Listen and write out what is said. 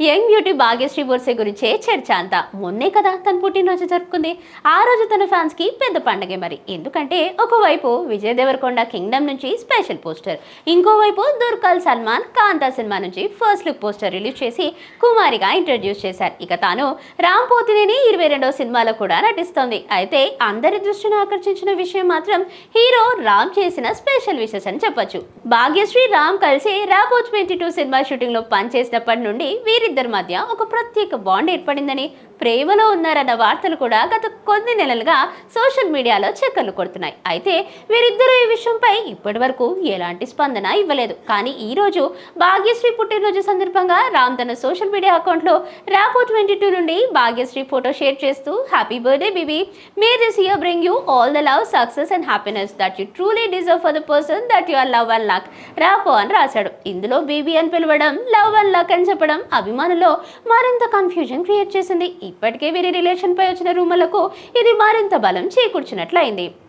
Young beauty Bhagyashree Borse గురించే చర్చ అంతా. మొన్నే కదా తన పుట్టినరోజు జరుపుకుంది. ఆ రోజు తన ఫ్యాన్స్ కి పెద్ద పండగే మరి. ఎందుకంటే ఒకవైపు విజయ్ దేవరకొండ కింగ్డమ్ నుంచి స్పెషల్ పోస్టర్, ఇంకోవైపు దుర్కల్ సల్మాన్ కాంతా సినిమా నుంచి ఫస్ట్ లుక్ పోస్టర్ రిలీజ్ చేసి కుమారిగా ఇంట్రడ్యూస్ చేశారు. ఇక తాను రామ్ పోతినేని 22వ సినిమాలో కూడా నటిస్తోంది. అయితే అందరి దృష్టిని ఆకర్షించిన విషయం మాత్రం హీరో రామ్ చేసిన స్పెషల్ విషెస్ అని చెప్పొచ్చు. భాగ్యశ్రీ రామ్ కలిసి రాపో 22 సినిమా షూటింగ్ లో పనిచేసినప్పటి నుండి వీరిద్దరి మధ్య ఒక ప్రత్యేక బాండ్ ఏర్పడిందని, ప్రేమలో ఉన్నారన్న వార్తలు కూడా గత కొన్ని నెలలుగా సోషల్ మీడియాలో చక్కర్లు కొడుతున్నాయి. అయితే వీరిద్దరూ ఈ విషయంపై ఇప్పటి వరకు ఎలాంటి స్పందన ఇవ్వలేదు. కానీ ఈ రోజు భాగ్యశ్రీ పుట్టినరోజు సందర్భంగా రామ్ తన సోషల్ మీడియా అకౌంట్లో రాపో 22 నుండి భాగ్యశ్రీ ఫోటో షేర్ చేస్తూ happy birthday baby, may this year bring you all the love, success and happiness that you truly deserve for the person that you are love and luck Rapo అని రాశాడు. ఇందులో baby అని పిలవడం, love and luck అని చెప్పడం అభిమానుల్లో మరింత confusion create చేసింది. ఇప్పటికే వీరి రిలేషన్ పై వచ్చిన రూమర్లకు ఇది మరింత బలం చేకూర్చినట్లయింది.